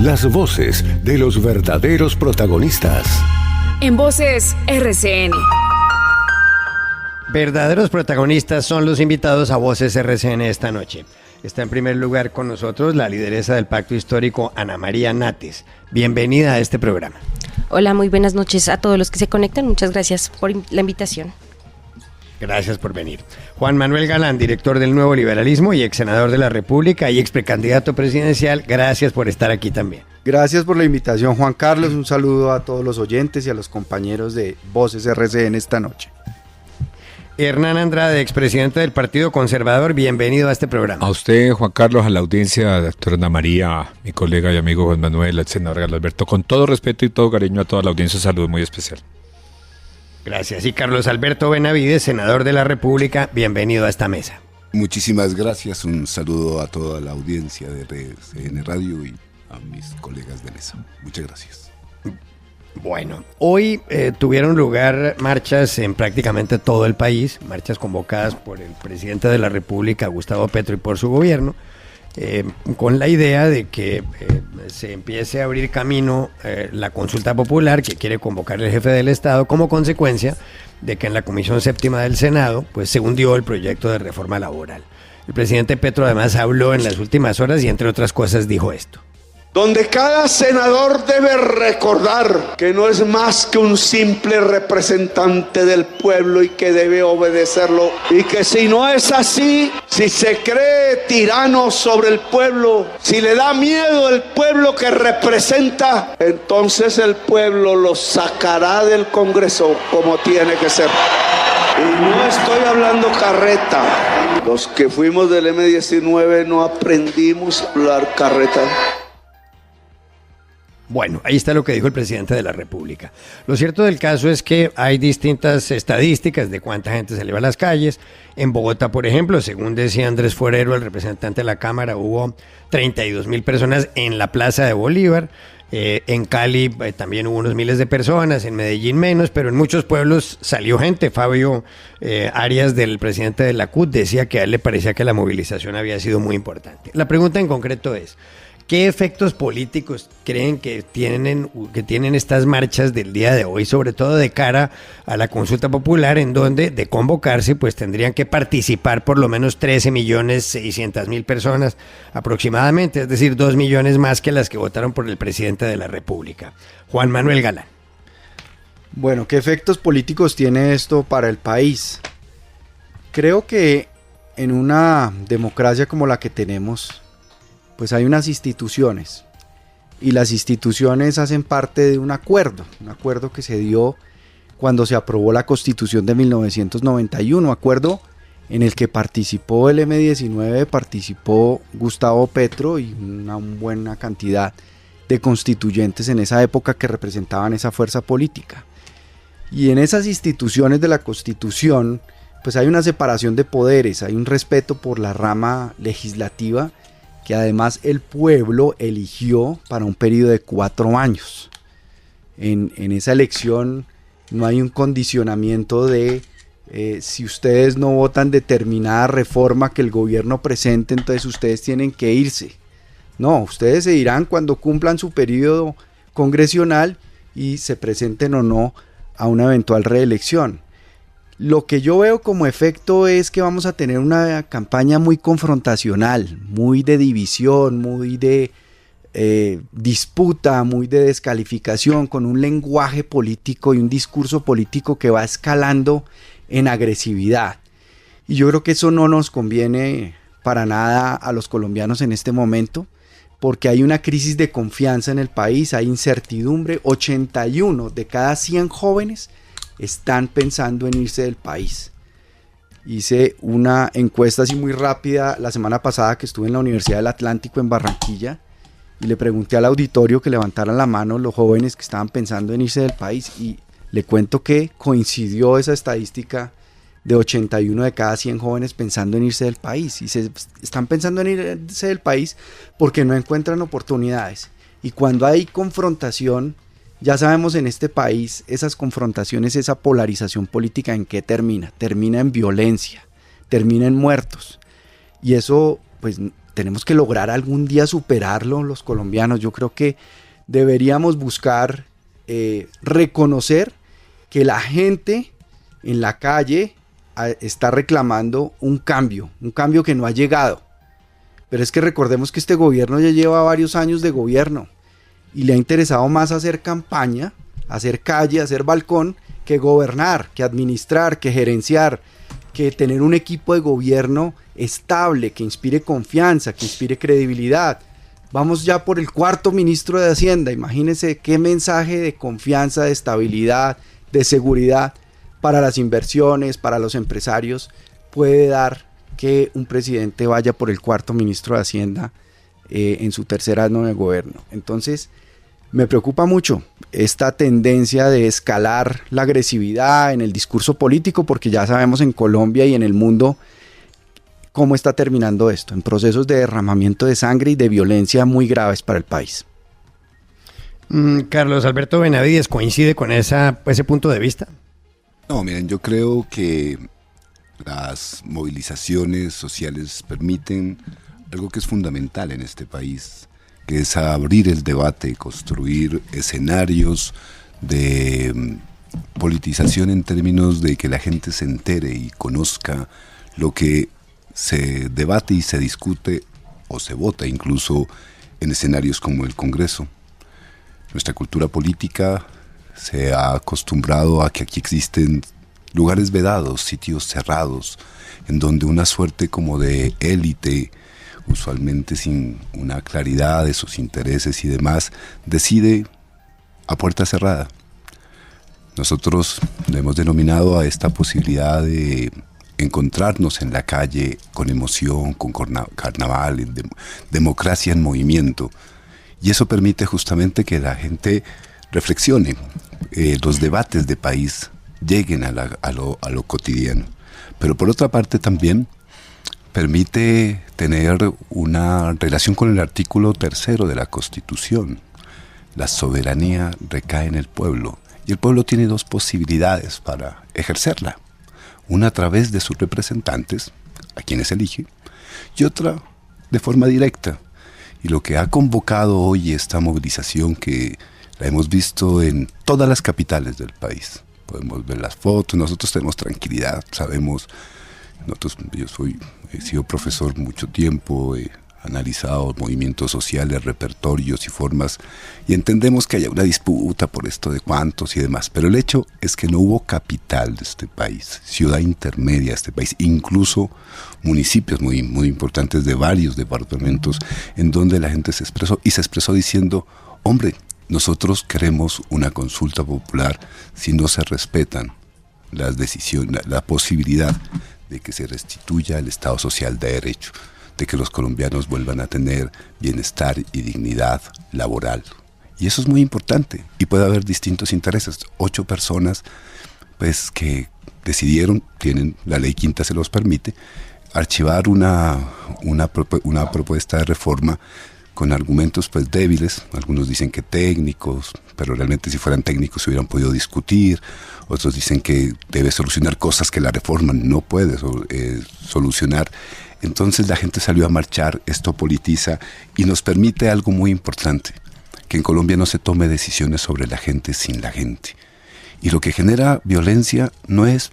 Las voces de los verdaderos protagonistas. En Voces RCN. Verdaderos protagonistas son los invitados a Voces RCN esta noche. Está en primer lugar con nosotros la lideresa del Pacto Histórico, Ana María Nates. Bienvenida a este programa. Hola, muy buenas noches a todos los que se conectan. Muchas gracias por la invitación. Gracias por venir. Juan Manuel Galán, director del Nuevo Liberalismo y ex senador de la República y ex precandidato presidencial, gracias por estar aquí también. Gracias por la invitación, Juan Carlos. Un saludo a todos los oyentes y a los compañeros de Voces RCN esta noche. Hernán Andrade, expresidente del Partido Conservador, bienvenido a este programa. A usted, Juan Carlos, a la audiencia, a la doctora Ana María, mi colega y amigo Juan Manuel, al senador Carlos Alberto, con todo respeto y todo cariño a toda la audiencia, un saludo muy especial. Gracias. Y Carlos Alberto Benavides, senador de la República, bienvenido a esta mesa. Muchísimas gracias, un saludo a toda la audiencia de RCN Radio y a mis colegas de mesa. Muchas gracias. Bueno, hoy tuvieron lugar marchas en prácticamente todo el país, marchas convocadas por el presidente de la República, Gustavo Petro, y por su gobierno, con la idea de que se empiece a abrir camino la consulta popular que quiere convocar el jefe del Estado como consecuencia de que en la Comisión Séptima del Senado pues se hundió el proyecto de reforma laboral. El presidente Petro además habló en las últimas horas y entre otras cosas dijo esto. Donde cada senador debe recordar que no es más que un simple representante del pueblo y que debe obedecerlo, y que si no es así, si se cree tirano sobre el pueblo, si le da miedo el pueblo que representa, entonces el pueblo lo sacará del Congreso como tiene que ser. Y no estoy hablando carreta. Los que fuimos del M19 no aprendimos a hablar carreta. Bueno, ahí está lo que dijo el presidente de la República. Lo cierto del caso es que hay distintas estadísticas de cuánta gente salió a las calles. En Bogotá, por ejemplo, según decía Andrés Forero, el representante de la Cámara, hubo 32.000 personas en la Plaza de Bolívar. En Cali también hubo unos miles de personas, en Medellín menos, pero en muchos pueblos salió gente. Fabio Arias, del presidente de la CUT, decía que a él le parecía que la movilización había sido muy importante. La pregunta en concreto es, ¿qué efectos políticos creen que tienen estas marchas del día de hoy, sobre todo de cara a la consulta popular, en donde de convocarse pues tendrían que participar por lo menos 13.600.000 personas aproximadamente, es decir, 2 millones más que las que votaron por el presidente de la República? Juan Manuel Galán. Bueno, ¿qué efectos políticos tiene esto para el país? Creo que en una democracia como la que tenemos, pues hay unas instituciones y las instituciones hacen parte de un acuerdo que se dio cuando se aprobó la Constitución de 1991, acuerdo en el que participó el M19, participó Gustavo Petro y una buena cantidad de constituyentes en esa época que representaban esa fuerza política. Y en esas instituciones de la Constitución, pues hay una separación de poderes, hay un respeto por la rama legislativa, que además el pueblo eligió para un periodo de 4 años. En esa elección no hay un condicionamiento de si ustedes no votan determinada reforma que el gobierno presente, entonces ustedes tienen que irse. No, ustedes se irán cuando cumplan su periodo congresional y se presenten o no a una eventual reelección. Lo que yo veo como efecto es que vamos a tener una campaña muy confrontacional, muy de división, muy de disputa, muy de descalificación, con un lenguaje político y un discurso político que va escalando en agresividad. Y yo creo que eso no nos conviene para nada a los colombianos en este momento, porque hay una crisis de confianza en el país, hay incertidumbre. 81 de cada 100 jóvenes están pensando en irse del país. Hice una encuesta así muy rápida la semana pasada que estuve en la Universidad del Atlántico en Barranquilla y le pregunté al auditorio que levantaran la mano los jóvenes que estaban pensando en irse del país, y le cuento que coincidió esa estadística de 81 de cada 100 jóvenes pensando en irse del país, y se están pensando en irse del país porque no encuentran oportunidades. Y cuando hay confrontación, ya sabemos en este país, esas confrontaciones, esa polarización política, ¿en qué termina? Termina en violencia, termina en muertos. Y eso pues tenemos que lograr algún día superarlo los colombianos. Yo creo que deberíamos buscar reconocer que la gente en la calle está reclamando un cambio que no ha llegado. Pero es que recordemos que este gobierno ya lleva varios años de gobierno y le ha interesado más hacer campaña, hacer calle, hacer balcón, que gobernar, que administrar, que gerenciar, que tener un equipo de gobierno estable, que inspire confianza, que inspire credibilidad. Vamos ya por el 4º ministro de Hacienda. Imagínense qué mensaje de confianza, de estabilidad, de seguridad para las inversiones, para los empresarios puede dar que un presidente vaya por el 4º ministro de Hacienda en su tercer año de gobierno. Entonces, me preocupa mucho esta tendencia de escalar la agresividad en el discurso político, porque ya sabemos en Colombia y en el mundo cómo está terminando esto, en procesos de derramamiento de sangre y de violencia muy graves para el país. Carlos Alberto Benavides, ¿coincide con ese punto de vista? No, miren, yo creo que las movilizaciones sociales permiten algo que es fundamental en este país, que es abrir el debate, construir escenarios de politización en términos de que la gente se entere y conozca lo que se debate y se discute o se vota incluso en escenarios como el Congreso. Nuestra cultura política se ha acostumbrado a que aquí existen lugares vedados, sitios cerrados, en donde una suerte como de élite, usualmente sin una claridad de sus intereses y demás, decide a puerta cerrada. Nosotros le hemos denominado a esta posibilidad de encontrarnos en la calle con emoción, con carnaval, democracia en movimiento. Y eso permite justamente que la gente reflexione, los debates de país lleguen a lo cotidiano. Pero por otra parte también permite tener una relación con el artículo 3 de la Constitución. La soberanía recae en el pueblo y el pueblo tiene 2 posibilidades para ejercerla. Una a través de sus representantes, a quienes elige, y otra de forma directa. Y lo que ha convocado hoy esta movilización, que la hemos visto en todas las capitales del país, podemos ver las fotos, nosotros tenemos tranquilidad, sabemos, he sido profesor mucho tiempo, he analizado movimientos sociales, repertorios y formas, y entendemos que hay una disputa por esto de cuántos y demás, pero el hecho es que no hubo capital de este país, ciudad intermedia de este país, incluso municipios muy, muy importantes de varios departamentos, en donde la gente se expresó diciendo, hombre, nosotros queremos una consulta popular si no se respetan las decisiones, la posibilidad de que se restituya el Estado social de derecho, de que los colombianos vuelvan a tener bienestar y dignidad laboral. Y eso es muy importante. Y puede haber distintos intereses. 8 personas pues, que decidieron, la ley quinta se los permite, archivar una propuesta de reforma con argumentos pues débiles. Algunos dicen que técnicos, pero realmente si fueran técnicos se hubieran podido discutir. Otros dicen que debe solucionar cosas que la reforma no puede solucionar. Entonces la gente salió a marchar, esto politiza y nos permite algo muy importante, que en Colombia no se tome decisiones sobre la gente sin la gente. Y lo que genera violencia no es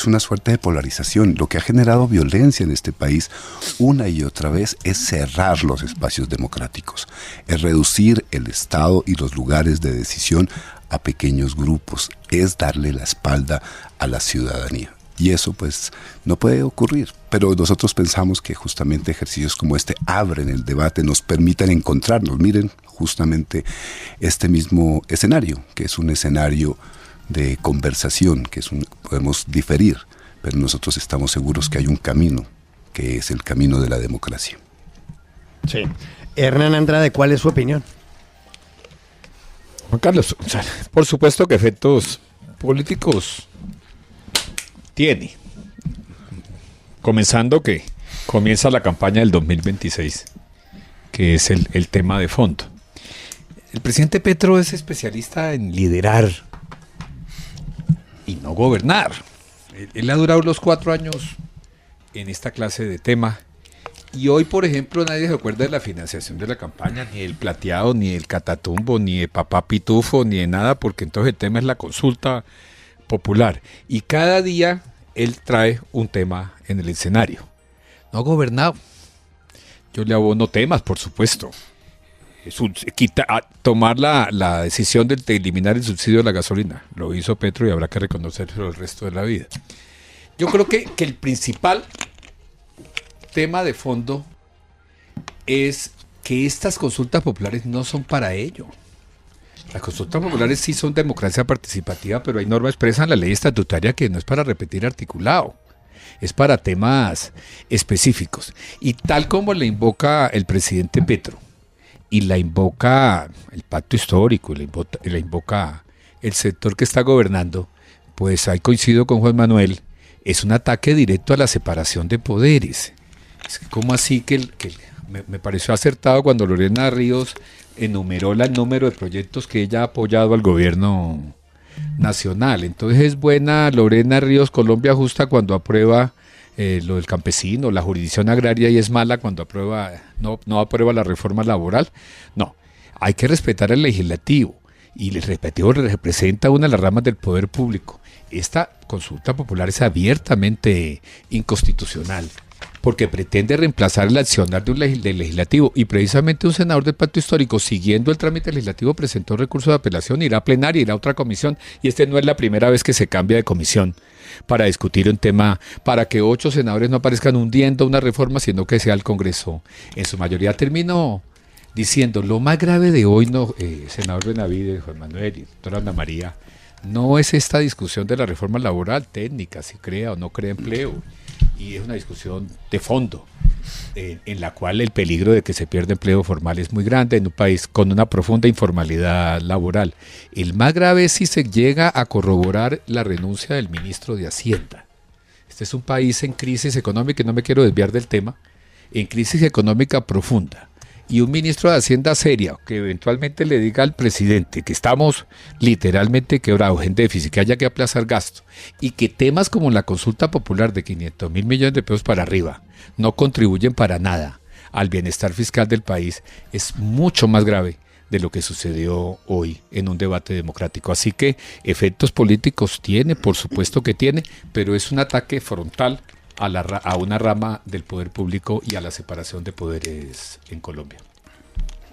una suerte de polarización. Lo que ha generado violencia en este país una y otra vez es cerrar los espacios democráticos, es reducir el Estado y los lugares de decisión a pequeños grupos, es darle la espalda a la ciudadanía. Y eso pues no puede ocurrir, pero nosotros pensamos que justamente ejercicios como este abren el debate, nos permiten encontrarnos. Miren justamente este mismo escenario, que es un escenario de conversación, podemos diferir, pero nosotros estamos seguros que hay un camino, que es el camino de la democracia. Sí. Hernán Andrade, ¿cuál es su opinión? Juan Carlos, por supuesto que efectos políticos tiene. Comenzando que comienza la campaña del 2026, que es el tema de fondo. El presidente Petro es especialista en liderar y no gobernar. Él ha durado los 4 años en esta clase de tema Y hoy, por ejemplo, nadie se acuerda de la financiación de la campaña, ni del plateado, ni del catatumbo, ni de papá pitufo, ni de nada, porque entonces el tema es la consulta popular. Y cada día él trae un tema en el escenario. No ha gobernado. Yo le abono temas, por supuesto. Tomar la decisión de eliminar el subsidio de la gasolina. Lo hizo Petro y habrá que reconocerlo el resto de la vida. Yo creo que el principal tema de fondo es que estas consultas populares no son para ello. Las consultas populares sí son democracia participativa, pero hay norma expresa en la ley estatutaria que no es para repetir articulado, es para temas específicos. Y tal como le invoca el presidente Petro, y la invoca el pacto histórico, y la invoca el sector que está gobernando, pues ahí coincido con Juan Manuel, es un ataque directo a la separación de poderes. Es que ¿cómo así me pareció acertado cuando Lorena Ríos enumeró el número de proyectos que ella ha apoyado al gobierno nacional? Entonces es buena Lorena Ríos Colombia Justa cuando aprueba lo del campesino, la jurisdicción agraria, y es mala cuando no aprueba la reforma laboral. No, hay que respetar al legislativo, y el legislativo representa una de las ramas del poder público. Esta consulta popular es abiertamente inconstitucional, porque pretende reemplazar el accionar del legislativo, y precisamente un senador del pacto histórico, siguiendo el trámite legislativo, presentó recurso de apelación, irá a plenaria, irá a otra comisión, y no es la primera vez que se cambia de comisión para discutir un tema, para que 8 senadores no aparezcan hundiendo una reforma, sino que sea el Congreso en su mayoría. Termino diciendo, lo más grave de hoy, senador Benavides, Juan Manuel y doctora Ana María, no es esta discusión de la reforma laboral técnica, si crea o no crea empleo, y es una discusión de fondo, en la cual el peligro de que se pierda empleo formal es muy grande en un país con una profunda informalidad laboral. El más grave es si se llega a corroborar la renuncia del ministro de Hacienda. Este es un país en crisis económica, y no me quiero desviar del tema, en crisis económica profunda. Y un ministro de Hacienda seria, que eventualmente le diga al presidente que estamos literalmente quebrados en déficit, que haya que aplazar gasto, y que temas como la consulta popular de 500.000 millones de pesos para arriba no contribuyen para nada al bienestar fiscal del país, es mucho más grave de lo que sucedió hoy en un debate democrático. Así que efectos políticos tiene, por supuesto que tiene, pero es un ataque frontal a una rama del poder público y a la separación de poderes en Colombia.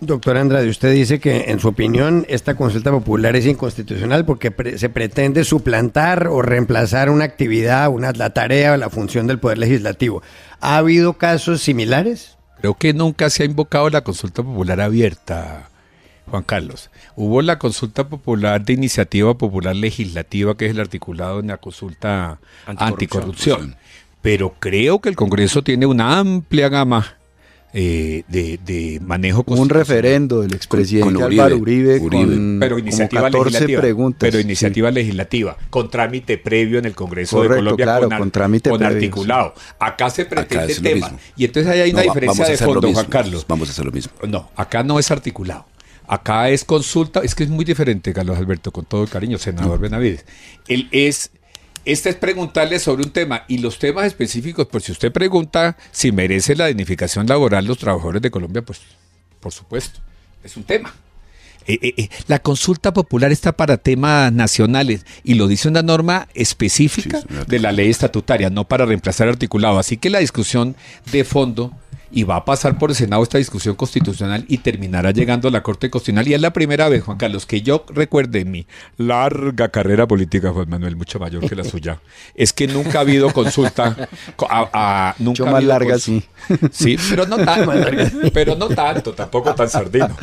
Doctor Andrade, usted dice que en su opinión esta consulta popular es inconstitucional porque se pretende suplantar o reemplazar una actividad, la tarea o la función del Poder Legislativo. ¿Ha habido casos similares? Creo que nunca se ha invocado la consulta popular abierta, Juan Carlos. Hubo la consulta popular de iniciativa popular legislativa, que es el articulado en la consulta anticorrupción. Pero creo que el Congreso tiene una amplia gama de manejo constitucional. Un referendo del expresidente Álvaro Uribe pero iniciativa 14 legislativa, preguntas. Pero iniciativa legislativa, con trámite previo en el Congreso de Colombia, claro, con articulado. Acá se pretende es tema. mismo. Y entonces ahí hay una diferencia de fondo, Juan Carlos. Vamos a hacer lo mismo. No, acá no es articulado. Acá es consulta, es que es muy diferente, Carlos Alberto, con todo el cariño, senador Benavides. Esta es preguntarle sobre un tema, y los temas específicos, pues si usted pregunta si merece la dignificación laboral los trabajadores de Colombia, pues por supuesto, es un tema. La consulta popular está para temas nacionales, y lo dice una norma específica de la ley estatutaria, no para reemplazar articulado. Así que la discusión de fondo, y va a pasar por el Senado esta discusión constitucional y terminará llegando a la Corte Constitucional. Y es la primera vez, Juan Carlos, que yo recuerde en mi larga carrera política, Juan Manuel, mucho mayor que la suya, es que nunca ha habido consulta. Mucho más larga, sí. Sí, pero no tanto, tampoco tan sardino.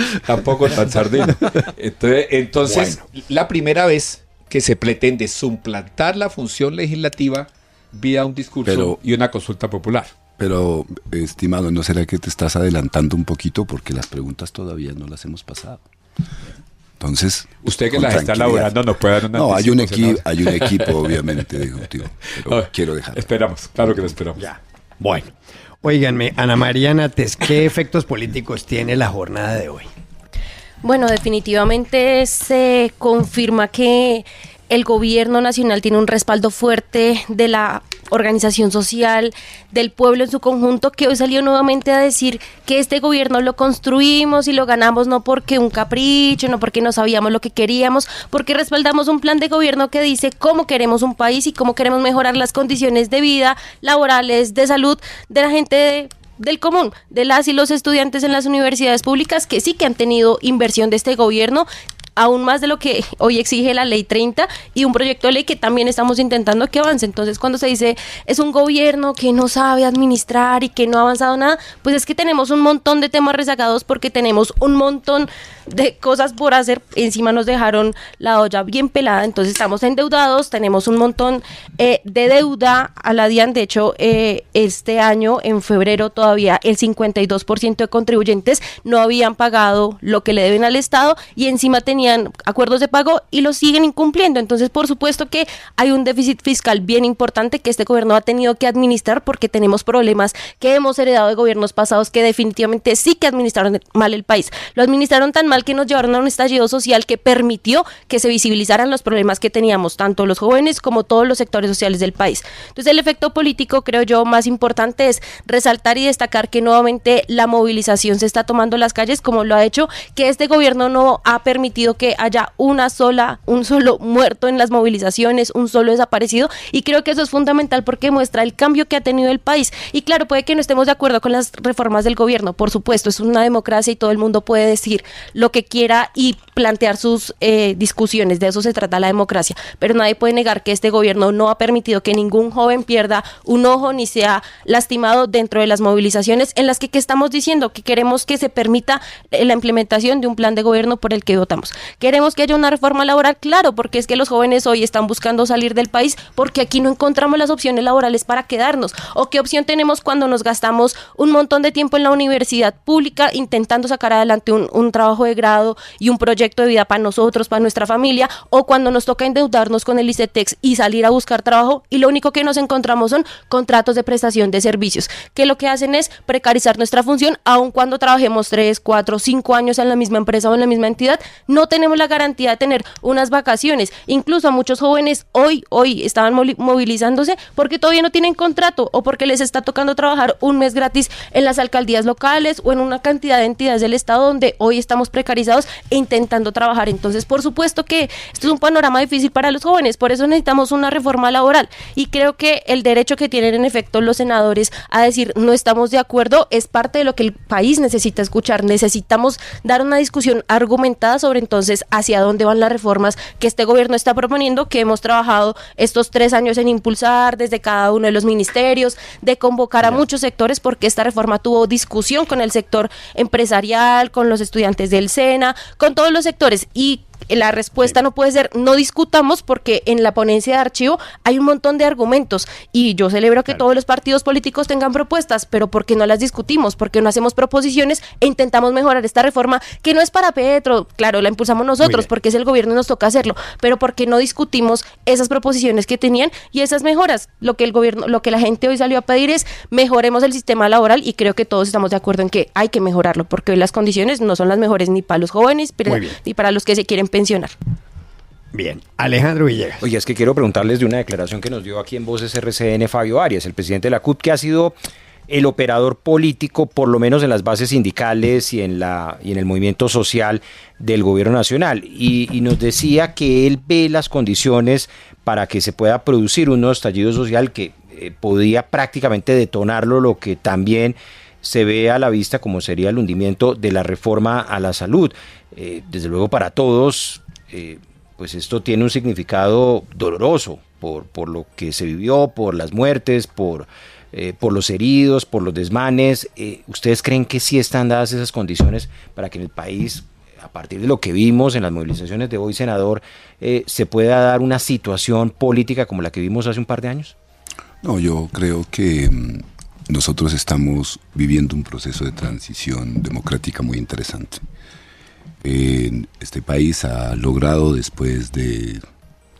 Entonces bueno, la primera vez que se pretende suplantar la función legislativa vía un discurso y una consulta popular. Pero, estimado, ¿no será que te estás adelantando un poquito? Porque las preguntas todavía no las hemos pasado. Entonces, usted que las está elaborando no puede dar una... No, hay un equipo, obviamente, de ejecutivo. Pero quiero dejar. Esperamos, claro que lo esperamos. Ya. Bueno, óiganme, Ana María Nates, ¿qué efectos políticos tiene la jornada de hoy? Bueno, definitivamente se confirma que el gobierno nacional tiene un respaldo fuerte de la organización social, del pueblo en su conjunto, que hoy salió nuevamente a decir que este gobierno lo construimos y lo ganamos no porque un capricho, no porque no sabíamos lo que queríamos, porque respaldamos un plan de gobierno que dice cómo queremos un país y cómo queremos mejorar las condiciones de vida, laborales, de salud de la gente del común, de las y los estudiantes en las universidades públicas, que sí que han tenido inversión de este gobierno, aún más de lo que hoy exige la ley 30 y un proyecto de ley que también estamos intentando que avance. Entonces, cuando se dice es un gobierno que no sabe administrar y que no ha avanzado nada, pues es que tenemos un montón de temas rezagados porque tenemos un montón de cosas por hacer. Encima nos dejaron la olla bien pelada, entonces estamos endeudados, tenemos un montón de deuda a la DIAN. De hecho, este año, en febrero, todavía el 52% de contribuyentes no habían pagado lo que le deben al Estado y encima tenían acuerdos de pago y los siguen incumpliendo. Entonces, por supuesto que hay un déficit fiscal bien importante que este gobierno ha tenido que administrar porque tenemos problemas que hemos heredado de gobiernos pasados que definitivamente sí que administraron mal el país. Lo administraron tan mal que nos llevaron a un estallido social que permitió que se visibilizaran los problemas que teníamos, tanto los jóvenes como todos los sectores sociales del país. Entonces, el efecto político, creo yo, más importante es resaltar y destacar que nuevamente la movilización se está tomando en las calles, como lo ha hecho, que este gobierno no ha permitido que haya un solo muerto en las movilizaciones, un solo desaparecido, y creo que eso es fundamental porque muestra el cambio que ha tenido el país. Y claro, puede que no estemos de acuerdo con las reformas del gobierno, por supuesto, es una democracia y todo el mundo puede decir lo que quiera y plantear sus discusiones, de eso se trata la democracia, pero nadie puede negar que este gobierno no ha permitido que ningún joven pierda un ojo ni sea lastimado dentro de las movilizaciones en las que estamos diciendo que queremos que se permita la implementación de un plan de gobierno por el que votamos. Queremos que haya una reforma laboral, claro, porque es que los jóvenes hoy están buscando salir del país porque aquí no encontramos las opciones laborales para quedarnos. ¿O qué opción tenemos cuando nos gastamos un montón de tiempo en la universidad pública intentando sacar adelante un trabajo de grado y un proyecto de vida para nosotros, para nuestra familia, o cuando nos toca endeudarnos con el ICETEX y salir a buscar trabajo y lo único que nos encontramos son contratos de prestación de servicios, que lo que hacen es precarizar nuestra función, aun cuando trabajemos 3, 4, 5 años en la misma empresa o en la misma entidad, no tenemos la garantía de tener unas vacaciones. Incluso a muchos jóvenes hoy estaban movilizándose porque todavía no tienen contrato o porque les está tocando trabajar un mes gratis en las alcaldías locales o en una cantidad de entidades del Estado donde hoy estamos precarizados e intentando trabajar. Entonces, por supuesto que esto es un panorama difícil para los jóvenes, por eso necesitamos una reforma laboral y creo que el derecho que tienen en efecto los senadores a decir no estamos de acuerdo es parte de lo que el país necesita escuchar. Necesitamos dar una discusión argumentada sobre entonces hacia dónde van las reformas que este gobierno está proponiendo, que hemos trabajado estos 3 años en impulsar desde cada uno de los ministerios, de convocar a muchos sectores, porque esta reforma tuvo discusión con el sector empresarial, con los estudiantes del SENA, con todos los sectores, y la respuesta no puede ser no discutamos, porque en la ponencia de archivo hay un montón de argumentos y yo celebro que todos los partidos políticos tengan propuestas, pero ¿por qué no las discutimos? ¿Por qué no hacemos proposiciones e intentamos mejorar esta reforma que no es para Petro? Claro, la impulsamos nosotros porque es el gobierno y nos toca hacerlo, pero ¿por qué no discutimos esas proposiciones que tenían y esas mejoras? Lo que el gobierno, lo que la gente hoy salió a pedir es mejoremos el sistema laboral y creo que todos estamos de acuerdo en que hay que mejorarlo porque hoy las condiciones no son las mejores ni para los jóvenes ni para los que se quieren pensionar. Bien, Alejandro Villegas. Oye, es que quiero preguntarles de una declaración que nos dio aquí en Voces RCN Fabio Arias, el presidente de la CUT, que ha sido el operador político, por lo menos en las bases sindicales y en el movimiento social del gobierno nacional. Y nos decía que él ve las condiciones para que se pueda producir un nuevo estallido social que podía prácticamente detonarlo, lo que también se ve a la vista como sería el hundimiento de la reforma a la salud. Desde luego para todos, pues esto tiene un significado doloroso por lo que se vivió, por las muertes, por los heridos, por los desmanes. ¿Ustedes creen que sí están dadas esas condiciones para que en el país, a partir de lo que vimos en las movilizaciones de hoy, senador, se pueda dar una situación política como la que vimos hace un par de años? No, yo creo que nosotros estamos viviendo un proceso de transición democrática muy interesante. Este país ha logrado, después de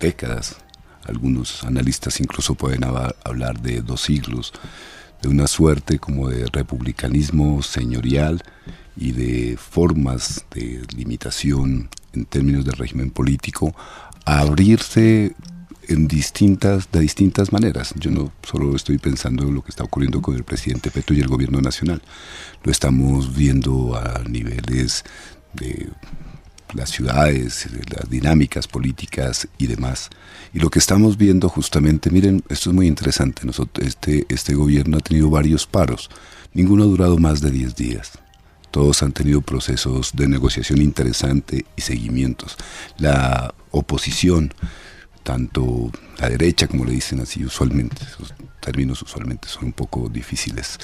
décadas, algunos analistas incluso pueden hablar de 2 siglos, de una suerte como de republicanismo señorial y de formas de limitación en términos de régimen político, a abrirse de distintas maneras. Yo no solo estoy pensando en lo que está ocurriendo con el presidente Petro y el gobierno nacional. Lo estamos viendo a niveles de las ciudades, las dinámicas políticas y demás. Y lo que estamos viendo justamente, miren, esto es muy interesante. Este gobierno ha tenido varios paros. Ninguno ha durado más de 10 días. Todos han tenido procesos de negociación interesante y seguimientos. La oposición, tanto la derecha, como le dicen así usualmente, esos términos usualmente son un poco difíciles,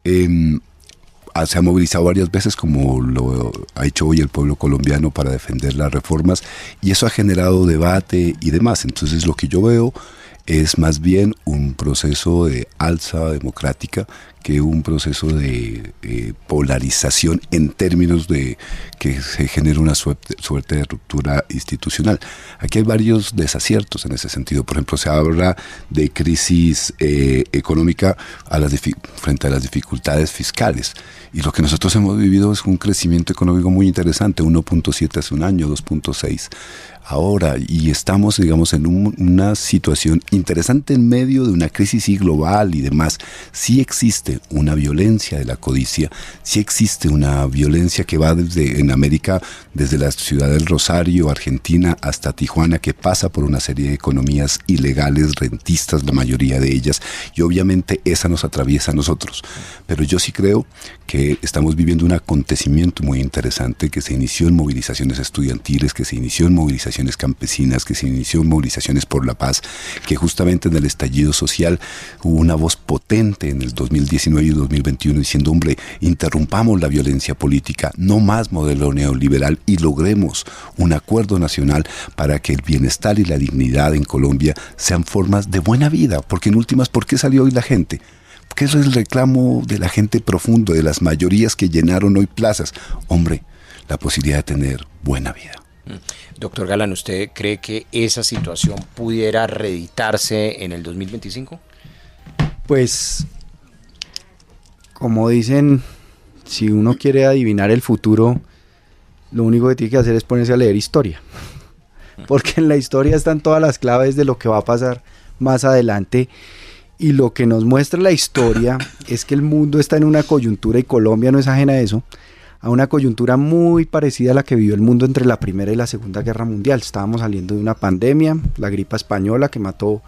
se ha movilizado varias veces, como lo ha hecho hoy el pueblo colombiano, para defender las reformas, y eso ha generado debate y demás. Entonces lo que yo veo es más bien un proceso de alza democrática que un proceso de polarización en términos de que se genere una suerte de ruptura institucional. Aquí hay varios desaciertos en ese sentido. Por ejemplo, se habla de crisis económica frente a las dificultades fiscales. Y lo que nosotros hemos vivido es un crecimiento económico muy interesante, 1.7 hace un año, 2.6 ahora, y estamos, digamos, en una situación interesante en medio de una crisis global y demás. Sí existe una violencia de la codicia, sí existe una violencia que va en América, desde la ciudad del Rosario, Argentina, hasta Tijuana, que pasa por una serie de economías ilegales, rentistas, la mayoría de ellas, y obviamente esa nos atraviesa a nosotros. Pero yo sí creo que estamos viviendo un acontecimiento muy interesante que se inició en movilizaciones estudiantiles, que se inició en movilizaciones campesinas, que se inició en movilizaciones por la paz, que justamente en el estallido social hubo una voz potente en el 2019 y 2021 diciendo, hombre, interrumpamos la violencia política, no más modelo neoliberal, y logremos un acuerdo nacional para que el bienestar y la dignidad en Colombia sean formas de buena vida, porque en últimas, ¿por qué salió hoy la gente? Porque eso es el reclamo de la gente profundo, de las mayorías que llenaron hoy plazas. Hombre, la posibilidad de tener buena vida. Doctor Galán, ¿usted cree que esa situación pudiera reeditarse en el 2025? Pues, como dicen, si uno quiere adivinar el futuro, lo único que tiene que hacer es ponerse a leer historia. Porque en la historia están todas las claves de lo que va a pasar más adelante. Y lo que nos muestra la historia es que el mundo está en una coyuntura, y Colombia no es ajena a eso, a una coyuntura muy parecida a la que vivió el mundo entre la Primera y la Segunda Guerra Mundial. Estábamos saliendo de una pandemia, la gripa española, que mató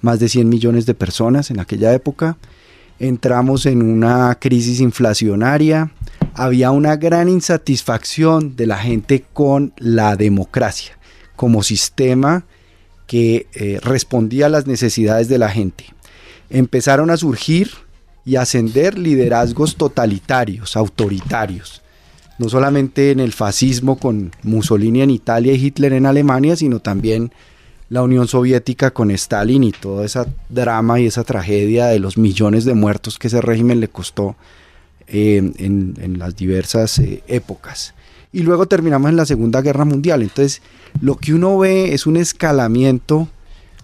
más de 100 millones de personas en aquella época. Entramos en una crisis inflacionaria, había una gran insatisfacción de la gente con la democracia como sistema que respondía a las necesidades de la gente. Empezaron a surgir y ascender liderazgos totalitarios, autoritarios, no solamente en el fascismo con Mussolini en Italia y Hitler en Alemania, sino también la Unión Soviética con Stalin y toda esa drama y esa tragedia de los millones de muertos que ese régimen le costó en las diversas épocas. Y luego terminamos en la Segunda Guerra Mundial. Entonces, lo que uno ve es un escalamiento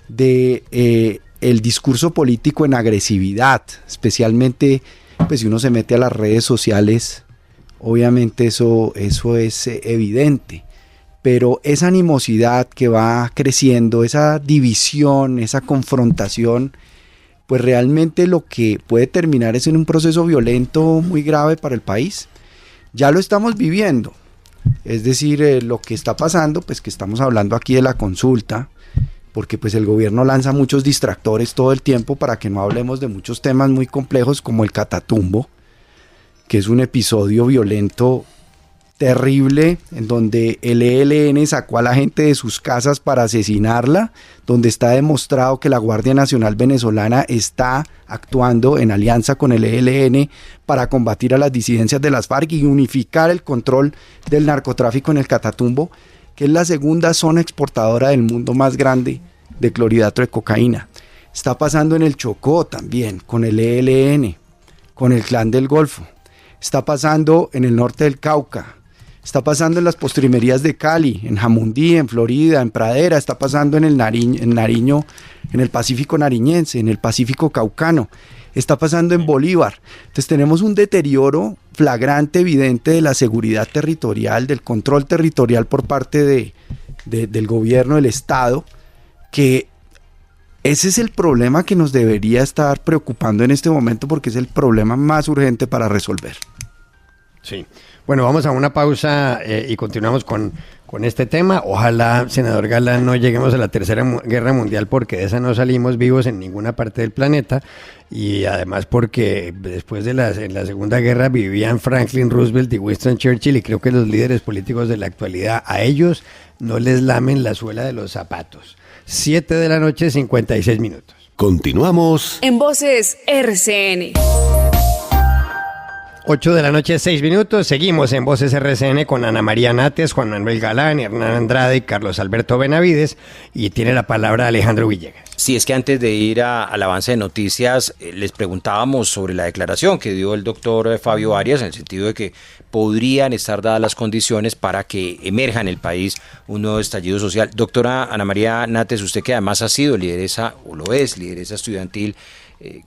de el discurso político en agresividad, especialmente pues si uno se mete a las redes sociales, obviamente eso es evidente, pero esa animosidad que va creciendo, esa división, esa confrontación, pues realmente lo que puede terminar es en un proceso violento muy grave para el país. Ya lo estamos viviendo, es decir, lo que está pasando, pues que estamos hablando aquí de la consulta, porque pues el gobierno lanza muchos distractores todo el tiempo para que no hablemos de muchos temas muy complejos como el Catatumbo, que es un episodio violento terrible en donde el ELN sacó a la gente de sus casas para asesinarla, donde está demostrado que la Guardia Nacional venezolana está actuando en alianza con el ELN para combatir a las disidencias de las FARC y unificar el control del narcotráfico en el Catatumbo, que es la segunda zona exportadora del mundo más grande de clorhidrato de cocaína. Está pasando en el Chocó también, con el ELN, con el Clan del Golfo. Está pasando en el norte del Cauca. Está pasando en las postrimerías de Cali, en Jamundí, en Florida, en Pradera. Está pasando en Nariño, en el Pacífico nariñense, en el Pacífico caucano. Está pasando en Bolívar. Entonces tenemos un deterioro flagrante, evidente de la seguridad territorial, del control territorial por parte del gobierno, del Estado, que ese es el problema que nos debería estar preocupando en este momento, porque es el problema más urgente para resolver. Sí. Bueno, vamos a una pausa y continuamos con este tema. Ojalá, senador Galán, no lleguemos a la Tercera Guerra Mundial, porque de esa no salimos vivos en ninguna parte del planeta, y además porque después de en la Segunda Guerra vivían Franklin Roosevelt y Winston Churchill, y creo que los líderes políticos de la actualidad, a ellos no les lamen la suela de los zapatos. 7 de la noche, 56 minutos. Continuamos. En Voces RCN. 8 de la noche, 6 minutos. Seguimos en Voces RCN con Ana María Nates, Juan Manuel Galán, Hernán Andrade y Carlos Alberto Benavides. Y tiene la palabra Alejandro Villegas. Sí, es que antes de ir al avance de noticias, les preguntábamos sobre la declaración que dio el doctor Fabio Arias, en el sentido de que podrían estar dadas las condiciones para que emerja en el país un nuevo estallido social. Doctora Ana María Nates, usted que además ha sido lideresa, o lo es, lideresa estudiantil,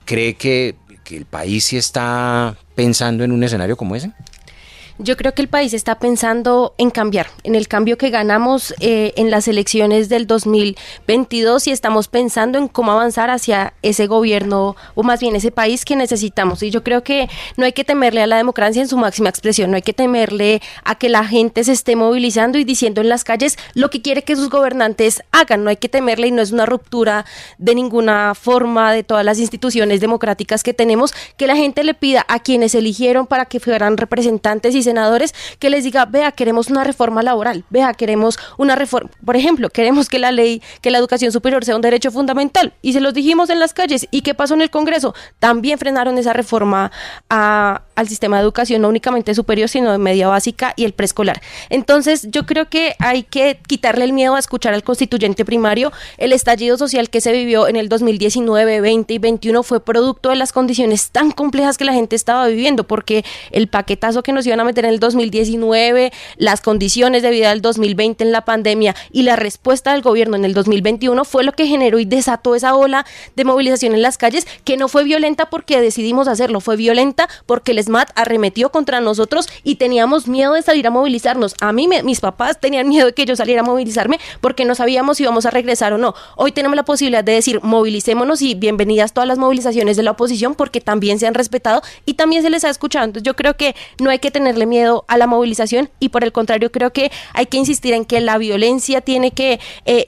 ¿cree que el país sí está pensando en un escenario como ese? Yo creo que el país está pensando en cambiar, en el cambio que ganamos en las elecciones del 2022, y estamos pensando en cómo avanzar hacia ese gobierno, o más bien ese país que necesitamos. Y yo creo que no hay que temerle a la democracia en su máxima expresión, no hay que temerle a que la gente se esté movilizando y diciendo en las calles lo que quiere que sus gobernantes hagan. No hay que temerle, y no es una ruptura de ninguna forma de todas las instituciones democráticas que tenemos, que la gente le pida a quienes eligieron para que fueran representantes y senadores, que les diga: vea, queremos una reforma laboral, vea, queremos una reforma, por ejemplo, queremos que la educación superior sea un derecho fundamental, y se los dijimos en las calles. ¿Y qué pasó en el Congreso? También frenaron esa reforma al sistema de educación, no únicamente superior, sino de media básica y el preescolar. Entonces yo creo que hay que quitarle el miedo a escuchar al constituyente primario. El estallido social que se vivió en el 2019, 20 y 21 fue producto de las condiciones tan complejas que la gente estaba viviendo, porque el paquetazo que nos iban a meter en el 2019, las condiciones de vida del 2020 en la pandemia y la respuesta del gobierno en el 2021 fue lo que generó y desató esa ola de movilización en las calles, que no fue violenta porque decidimos hacerlo, fue violenta porque el SMAT arremetió contra nosotros y teníamos miedo de salir a movilizarnos. A mí, mis papás tenían miedo de que yo saliera a movilizarme porque no sabíamos si íbamos a regresar o no. Hoy tenemos la posibilidad de decir: movilicémonos, y bienvenidas todas las movilizaciones de la oposición, porque también se han respetado y también se les ha escuchado. Entonces yo creo que no hay que tenerle miedo a la movilización, y por el contrario creo que hay que insistir en que la violencia tiene que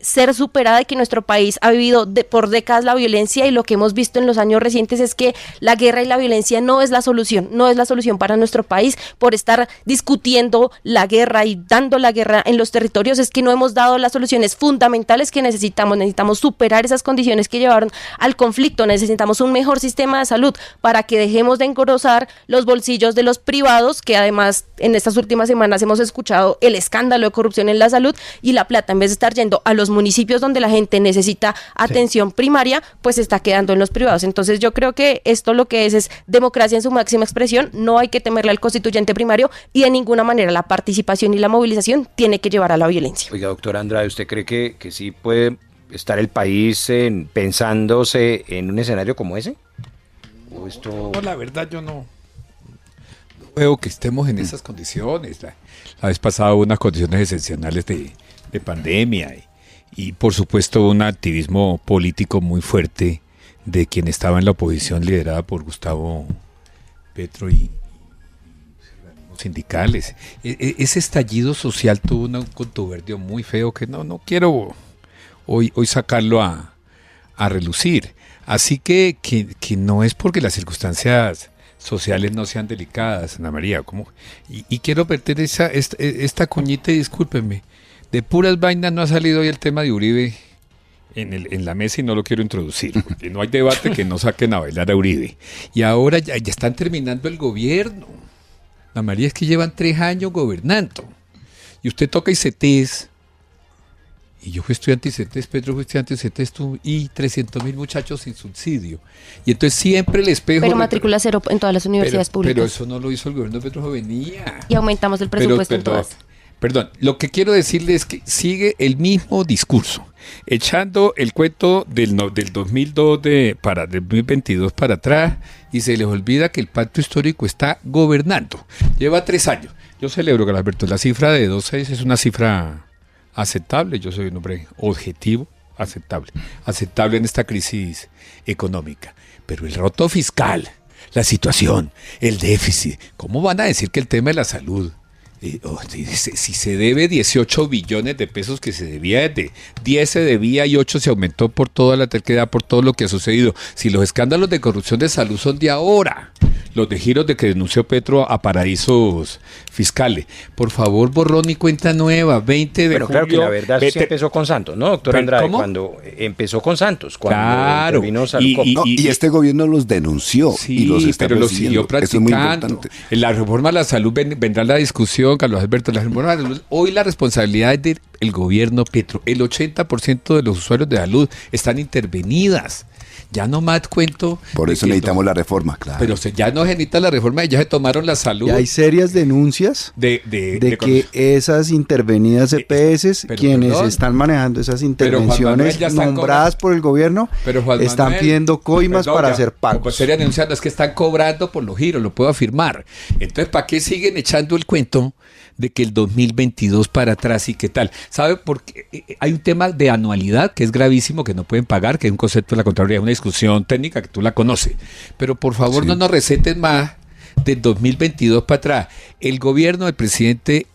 ser superada, y que nuestro país ha vivido por décadas la violencia, y lo que hemos visto en los años recientes es que la guerra y la violencia no es la solución, no es la solución para nuestro país. Por estar discutiendo la guerra y dando la guerra en los territorios, es que no hemos dado las soluciones fundamentales que necesitamos superar esas condiciones que llevaron al conflicto. Necesitamos un mejor sistema de salud para que dejemos de engrosar los bolsillos de los privados, que además en estas últimas semanas hemos escuchado el escándalo de corrupción en la salud, y la plata, en vez de estar yendo a los municipios donde la gente necesita atención primaria, pues está quedando en los privados. Entonces yo creo que esto lo que es democracia en su máxima expresión. No hay que temerle al constituyente primario, y de ninguna manera la participación y la movilización tiene que llevar a la violencia. Oiga, doctora Andrade, ¿usted cree que sí puede estar el país pensándose en un escenario como ese? ¿O esto... No, la verdad yo no veo que estemos en esas condiciones. La vez pasada hubo unas condiciones excepcionales de pandemia y por supuesto un activismo político muy fuerte de quien estaba en la oposición, liderada por Gustavo Petro y sindicales. Ese estallido social tuvo un contubernio muy feo que no quiero hoy sacarlo a relucir. Así que no es porque las circunstancias sociales no sean delicadas, Ana María, y quiero verter esta cuñita, y discúlpenme, de puras vainas no ha salido hoy el tema de Uribe en la mesa, y no lo quiero introducir, porque no hay debate que no saquen a bailar a Uribe. Y ahora ya están terminando el gobierno. Ana María, es que llevan 3 años gobernando, y usted toca ICETES, y yo fui estudiante de ICETES, Pedro fue estudiante de ICETES, y 300.000 muchachos sin subsidio. Y entonces siempre el espejo... Pero matrícula cero en todas las universidades públicas. Pero eso no lo hizo el gobierno de Petro Jovenía. Y aumentamos el presupuesto en todas. Perdón, lo que quiero decirle es que sigue el mismo discurso, echando el cuento del 2002 del 2022 para atrás, y se les olvida que el pacto histórico está gobernando. Lleva 3 años. Yo celebro, Alberto, la cifra de 2.6 es una cifra aceptable, yo soy un hombre objetivo, aceptable en esta crisis económica, pero el roto fiscal, la situación, el déficit, ¿cómo van a decir que el tema de la salud? Si se debe 18 billones de pesos que se debía desde 10 se debía y 8 se aumentó por toda la terquedad, por todo lo que ha sucedido. Si los escándalos de corrupción de salud son de ahora, los de giros de que denunció Petro a paraísos fiscales, por favor, borrón y cuenta nueva, 20 de Pero julio. claro que la verdad sí empezó con Santos, ¿no, doctor ¿Pero Andrade? cómo? Cuando empezó con Santos, cuando Claro, intervino Salud. Y este gobierno los denunció y los está pero lo persiguiendo. siguió Eso es muy practicando. importante. En la reforma de la salud vendrá la discusión, Carlos Alberto, la reforma de la salud. Hoy la responsabilidad es del gobierno Petro. El 80% de los usuarios de salud están intervenidas. Ya no más cuento. Por eso necesitamos la reforma, claro. Pero ya no se necesita la reforma, ya se tomaron la salud. Y hay serias denuncias de que esas intervenidas EPS, quienes están manejando esas intervenciones nombradas por el gobierno, están pidiendo coimas para hacer pagos. Serias denuncias, no es que están cobrando por los giros, lo puedo afirmar. Entonces, ¿para qué siguen echando el cuento de que el 2022 para atrás y qué tal? ¿Sabe? Porque hay un tema de anualidad que es gravísimo, que no pueden pagar, que es un concepto de la Contraloría, una discusión técnica que tú la conoces. Pero por favor no nos receten más del 2022 para atrás. El gobierno del presidente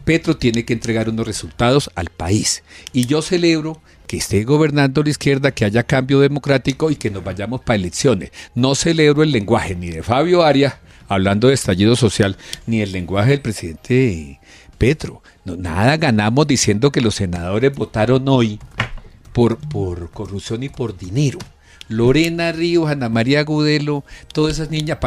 Petro tiene que entregar unos resultados al país. Y yo celebro que esté gobernando la izquierda, que haya cambio democrático y que nos vayamos para elecciones. No celebro el lenguaje ni de Fabio Arias, hablando de estallido social, ni el lenguaje del presidente Petro. No, nada ganamos diciendo que los senadores votaron hoy por corrupción y por dinero. Lorena Ríos, Ana María Gudelo, todas esas niñas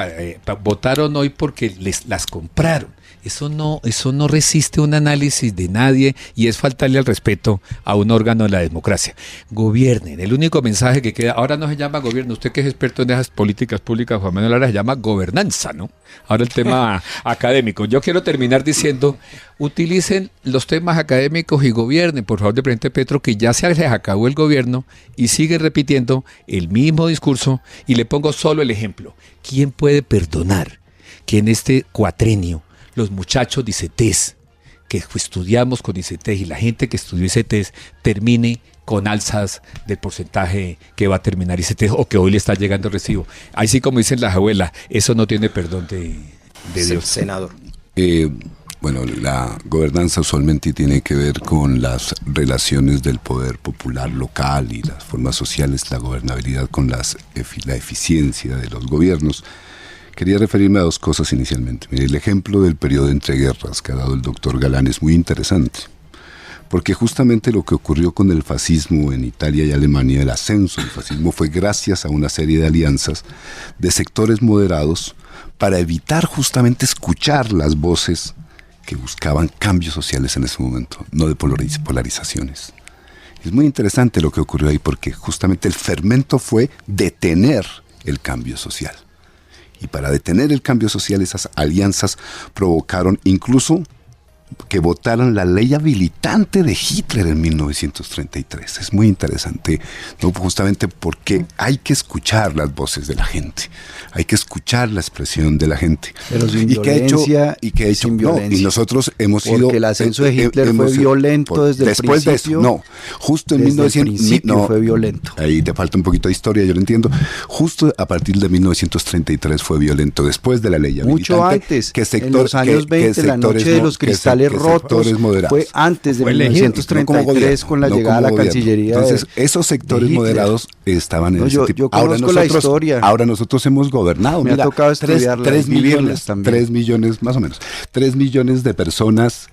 votaron hoy porque las compraron. Eso no resiste un análisis de nadie y es faltarle al respeto a un órgano de la democracia. Gobiernen. El único mensaje que queda, ahora no se llama gobierno, usted que es experto en esas políticas públicas, Juan Manuel, ahora se llama gobernanza, ¿no? Ahora el tema académico. Yo quiero terminar diciendo, utilicen los temas académicos y gobiernen, por favor, del presidente Petro, que ya se les acabó el gobierno y sigue repitiendo el mismo discurso. Y le pongo solo el ejemplo. ¿Quién puede perdonar que en este cuatrenio los muchachos de ICETES, que estudiamos con ICETES y la gente que estudió ICETES termine con alzas del porcentaje que va a terminar ICETES o que hoy le está llegando el recibo? Así como dicen las abuelas, eso no tiene perdón de Dios. Senador. Bueno, la gobernanza usualmente tiene que ver con las relaciones del poder popular local y las formas sociales, la gobernabilidad con la eficiencia de los gobiernos. Quería referirme a dos cosas inicialmente. Mire, el ejemplo del periodo de entreguerras que ha dado el doctor Galán es muy interesante, porque justamente lo que ocurrió con el fascismo en Italia y Alemania, el ascenso del fascismo, fue gracias a una serie de alianzas de sectores moderados para evitar justamente escuchar las voces que buscaban cambios sociales en ese momento, no de polarizaciones. Es muy interesante lo que ocurrió ahí, porque justamente el fermento fue detener el cambio social. Y para detener el cambio social, esas alianzas provocaron incluso que votaran la ley habilitante de Hitler en 1933. Es muy interesante, ¿no? Justamente porque hay que escuchar las voces de la gente, hay que escuchar la expresión de la gente. Pero sin ¿Y violencia, sin violencia? Y nosotros hemos sido... Porque el ascenso de Hitler fue violento desde el principio. Después de eso, no. Justo en 1900... fue violento. Ahí te falta un poquito de historia, yo lo entiendo. Justo a partir de 1933 fue violento, después de la ley habilitante. Mucho antes, en los años 20, la noche de los cristales rotos, fue antes de 1933 con la llegada a la Cancillería. Entonces, esos sectores moderados estaban en ese tipo. Yo conozco la historia. Ahora nosotros hemos gobernado. Me ha tocado estudiarla, 3 millones, también. 3 millones, más o menos. 3 millones de personas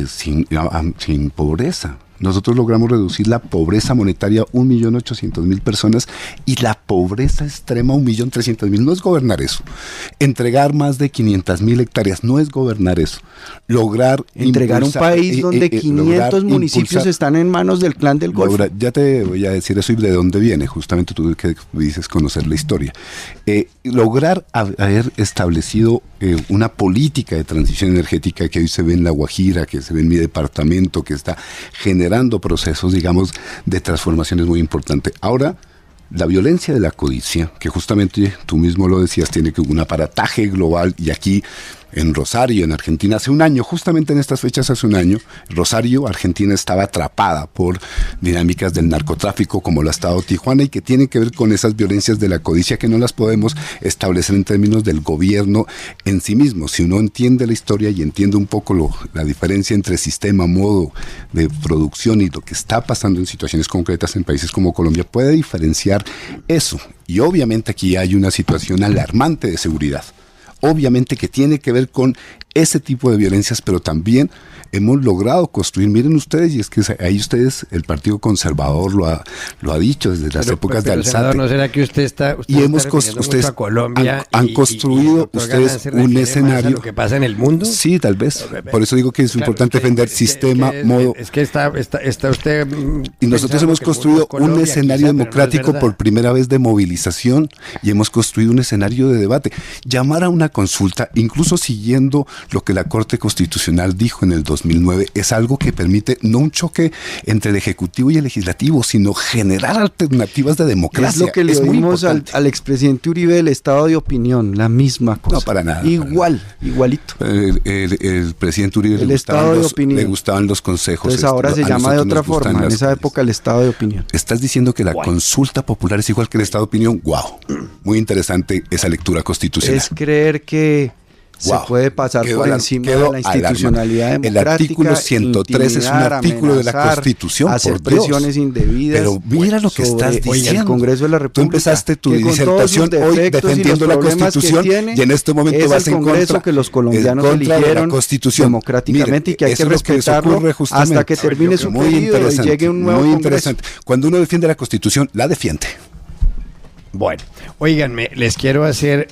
sin pobreza. Nosotros logramos reducir la pobreza monetaria 1.800.000 personas y la pobreza extrema 1.300.000. No es gobernar eso. Entregar más de 500.000 hectáreas no es gobernar eso. Lograr entregar un país donde 500 municipios están en manos del clan del Golfo. Ya te voy a decir eso y de dónde viene. Justamente tú que dices conocer la historia. Lograr haber establecido una política de transición energética que hoy se ve en La Guajira, que se ve en mi departamento, que está generando procesos, digamos, de transformación es muy importante. Ahora, la violencia de la codicia, que justamente tú mismo lo decías, tiene que un aparataje global, y aquí en Rosario, en Argentina, hace un año, justamente en estas fechas hace un año, Rosario, Argentina, estaba atrapada por dinámicas del narcotráfico como lo ha estado Tijuana y que tienen que ver con esas violencias de la codicia que no las podemos establecer en términos del gobierno en sí mismo. Si uno entiende la historia y entiende un poco la diferencia entre sistema, modo de producción y lo que está pasando en situaciones concretas en países como Colombia, puede diferenciar eso. Y obviamente aquí hay una situación alarmante de seguridad. Obviamente que tiene que ver con ese tipo de violencias, pero también hemos logrado construir, miren ustedes, y es que ahí ustedes, el Partido Conservador lo ha dicho desde las épocas de Alzate. Senador, ¿no será que usted ustedes a Colombia han construido ustedes un escenario? ¿Lo que pasa en el mundo? Sí, tal vez. Por eso digo que es importante defender sistema, modo. Es que está usted. Y nosotros hemos construido un escenario democrático por primera vez de movilización y hemos construido un escenario de debate. Llamar a una consulta, incluso siguiendo lo que la Corte Constitucional dijo en el 2009, es algo que permite no un choque entre el Ejecutivo y el Legislativo, sino generar alternativas de democracia. Es lo que le dimos al expresidente Uribe del estado de opinión, la misma cosa. No, para nada. Igualito. El presidente Uribe le gustaban los consejos. Entonces ahora se llama de otra forma, en esa época el estado de opinión. ¿Estás diciendo que la consulta popular es igual que el estado de opinión? ¡Wow! Muy interesante esa lectura constitucional. Es creer que se puede pasar por encima de la institucionalidad democrática. El artículo 103 es un artículo de la Constitución, hacer por Dios. Presiones indebidas. Pero mira lo que estás diciendo. El Congreso de la República. Tú empezaste tu disertación hoy defendiendo la Constitución y en este momento vas en contra que los colombianos eligieron democráticamente. Mire, y que hay que respetarlo hasta que termine su periodo y llegue un nuevo Congreso. Interesante. Cuando uno defiende la Constitución, la defiende. Bueno, óiganme, les quiero hacer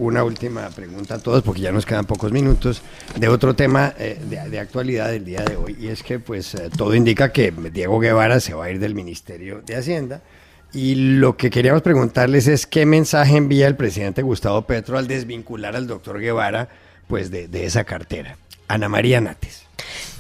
una última pregunta a todos, porque ya nos quedan pocos minutos, de otro tema de actualidad del día de hoy, y es que pues todo indica que Diego Guevara se va a ir del Ministerio de Hacienda, y lo que queríamos preguntarles es qué mensaje envía el presidente Gustavo Petro al desvincular al doctor Guevara pues de esa cartera. Ana María Nates.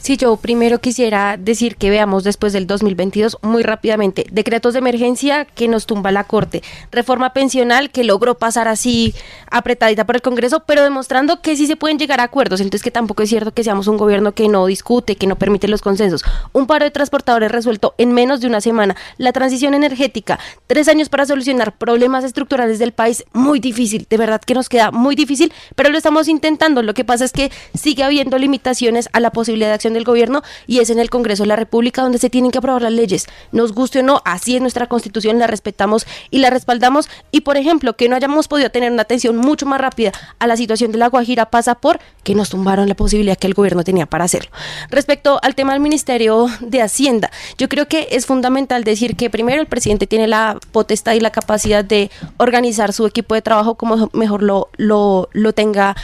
Sí, yo primero quisiera decir que veamos después del 2022 muy rápidamente decretos de emergencia que nos tumba la Corte, reforma pensional que logró pasar así apretadita por el Congreso, pero demostrando que sí se pueden llegar a acuerdos, entonces que tampoco es cierto que seamos un gobierno que no discute, que no permite los consensos, un paro de transportadores resuelto en menos de una semana, la transición energética, 3 años para solucionar problemas estructurales del país, muy difícil, de verdad que nos queda muy difícil, pero lo estamos intentando, lo que pasa es que sigue habiendo limitaciones a la posibilidad de acción del gobierno y es en el Congreso de la República donde se tienen que aprobar las leyes, nos guste o no, así es nuestra Constitución, la respetamos y la respaldamos y por ejemplo que no hayamos podido tener una atención mucho más rápida a la situación de La Guajira pasa por que nos tumbaron la posibilidad que el gobierno tenía para hacerlo. Respecto al tema del Ministerio de Hacienda, yo creo que es fundamental decir que primero el presidente tiene la potestad y la capacidad de organizar su equipo de trabajo como mejor lo tenga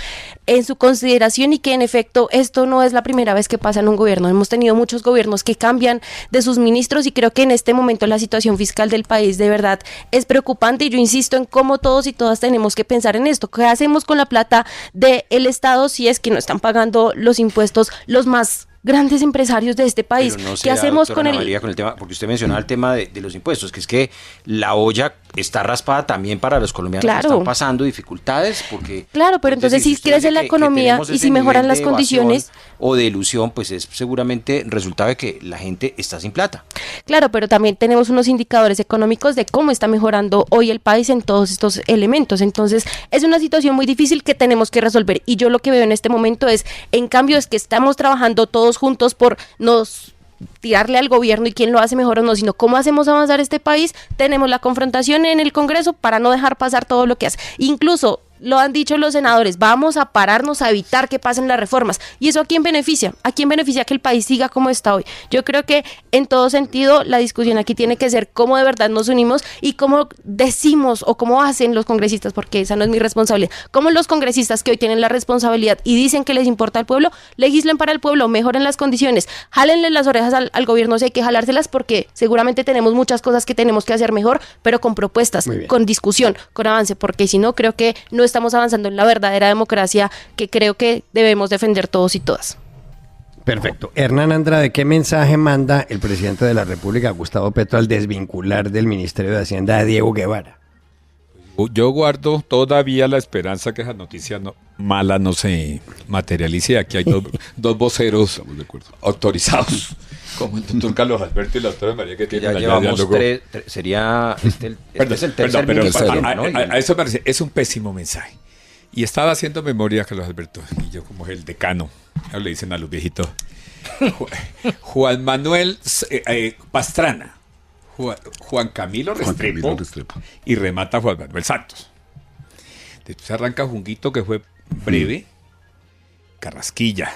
en su consideración y que en efecto esto no es la primera vez que pasa en un gobierno. Hemos tenido muchos gobiernos que cambian de sus ministros y creo que en este momento la situación fiscal del país de verdad es preocupante y yo insisto en cómo todos y todas tenemos que pensar en esto. ¿Qué hacemos con la plata del Estado si es que no están pagando los impuestos los más grandes empresarios de este país? No ¿Qué hacemos con el tema? Porque usted mencionaba el tema de los impuestos, que es que la olla está raspada también para los colombianos que están pasando dificultades, porque claro, pero entonces si crece la economía y si mejoran las condiciones o de ilusión, pues es seguramente resultado de que la gente está sin plata. Claro, pero también tenemos unos indicadores económicos de cómo está mejorando hoy el país en todos estos elementos, entonces es una situación muy difícil que tenemos que resolver y yo lo que veo en este momento es, en cambio, es que estamos trabajando todos juntos por tirarle al gobierno y quién lo hace mejor o no, sino cómo hacemos avanzar este país. Tenemos la confrontación en el Congreso para no dejar pasar todo lo que hace. Incluso lo han dicho los senadores, vamos a pararnos a evitar que pasen las reformas. ¿Y eso a quién beneficia? ¿A quién beneficia que el país siga como está hoy? Yo creo que en todo sentido la discusión aquí tiene que ser cómo de verdad nos unimos y cómo decimos o cómo hacen los congresistas, porque esa no es mi responsabilidad, cómo los congresistas que hoy tienen la responsabilidad y dicen que les importa al pueblo, legislen para el pueblo, mejoren las condiciones, jálenle las orejas al gobierno si hay que jalárselas, porque seguramente tenemos muchas cosas que tenemos que hacer mejor, pero con propuestas, con discusión, con avance, porque si no, creo que no estamos avanzando en la verdadera democracia que creo que debemos defender todos y todas. Perfecto. Hernán Andrade, ¿qué mensaje manda el presidente de la República, Gustavo Petro, al desvincular del Ministerio de Hacienda a Diego Guevara? Yo guardo todavía la esperanza que esa noticia mala no se materialice. Aquí hay dos voceros autorizados, como el doctor Carlos Alberto y la doctora María, que tienen Ya allá llevamos diálogo. sería es el tercer Pero ministro, ¿no? a eso me parece, es un pésimo mensaje. Y estaba haciendo memoria, Carlos Alberto, y yo como el decano, ya le dicen a los viejitos, Juan Manuel Pastrana, Juan Camilo Restrepo, y remata Juan Manuel Santos. Después arranca Junguito, que fue breve, Carrasquilla,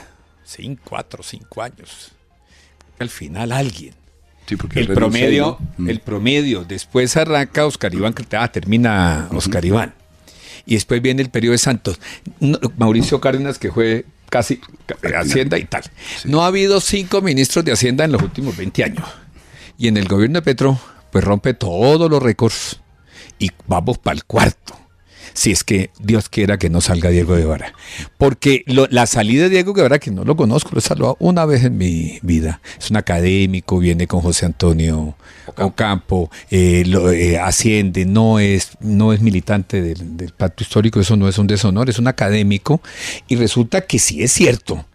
4 o 5 años. Al final alguien. Sí, porque el promedio, después arranca Oscar Iván, termina Oscar Iván. Y después viene el periodo de Santos. Mauricio Cárdenas, que fue casi Hacienda y tal. Sí. No ha habido 5 ministros de Hacienda en los últimos 20 años. Y en el gobierno de Petro, pues rompe todos los récords. Y vamos para el 4. Si es que Dios quiera que no salga Diego Guevara. Porque la salida de Diego Guevara, que no lo conozco, lo he saludado una vez en mi vida. Es un académico, viene con José Antonio Ocampo, asciende, no es militante del pacto histórico, eso no es un deshonor, es un académico. Y resulta que sí es cierto,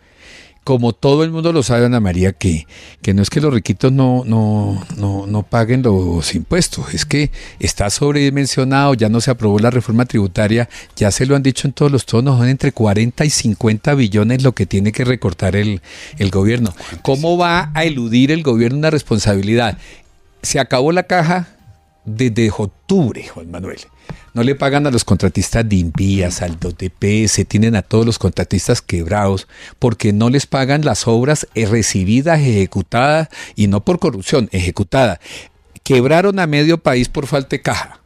como todo el mundo lo sabe, Ana María, que no es que los riquitos no paguen los impuestos, es que está sobredimensionado, ya no se aprobó la reforma tributaria, ya se lo han dicho en todos los tonos, son entre 40 y 50 billones lo que tiene que recortar el gobierno. ¿Cómo va a eludir el gobierno una responsabilidad? Se acabó la caja desde octubre, Juan Manuel. No le pagan a los contratistas de Invías, al DPS, tienen a todos los contratistas quebrados porque no les pagan las obras recibidas, ejecutadas, y no por corrupción, ejecutadas. Quebraron a medio país por falta de caja,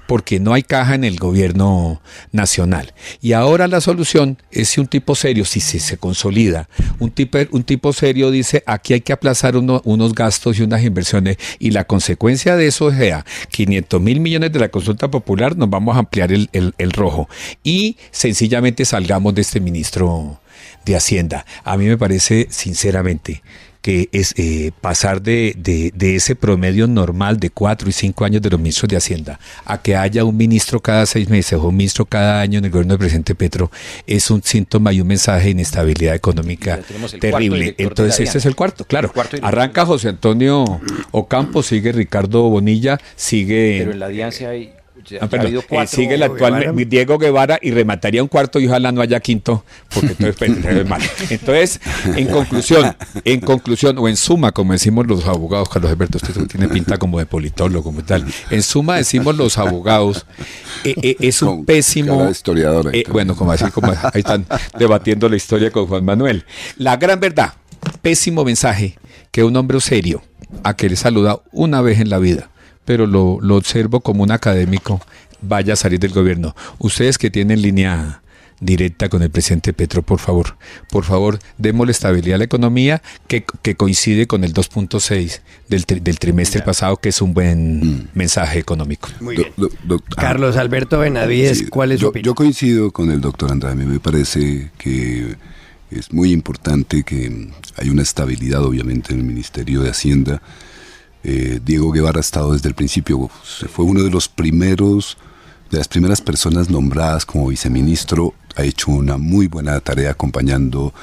porque no hay caja en el gobierno nacional. Y ahora la solución es si un tipo serio, si se consolida, un tipo serio dice, aquí hay que aplazar unos gastos y unas inversiones, y la consecuencia de eso sea 500.000 millones de la consulta popular, nos vamos a ampliar el rojo, y sencillamente salgamos de este ministro de Hacienda. A mí me parece, sinceramente, que es pasar de ese promedio normal de 4 y 5 años de los ministros de Hacienda a que haya un ministro cada 6 meses o un ministro cada año en el gobierno del presidente Petro, es un síntoma y un mensaje de inestabilidad económica terrible. Entonces este es el cuarto, claro. Arranca José Antonio Ocampo, sigue Ricardo Bonilla, sigue... Pero en la alianza hay... sigue el actual Diego Guevara, y remataría un cuarto y ojalá no haya quinto, porque entonces es mal. Entonces, en conclusión, o en suma, como decimos los abogados, Carlos Alberto, usted tiene pinta como de politólogo, como tal. En suma, decimos los abogados, es un pésimo... historiador. Bueno, como así, como ahí están debatiendo la historia con Juan Manuel. La gran verdad, pésimo mensaje que un hombre serio, a que le saluda una vez en la vida, pero lo observo como un académico, vaya a salir del gobierno. Ustedes que tienen línea directa con el presidente Petro, por favor, démosle estabilidad a la economía, que coincide con el 2.6 del trimestre pasado, que es un buen mensaje económico. Muy bien. Carlos Alberto Benavides, sí, ¿cuál es su opinión? Yo coincido con el doctor Andrade. Me parece que es muy importante que haya una estabilidad, obviamente, en el Ministerio de Hacienda. Diego Guevara ha estado desde el principio, fue uno de las primeras personas nombradas como viceministro, ha hecho una muy buena tarea acompañando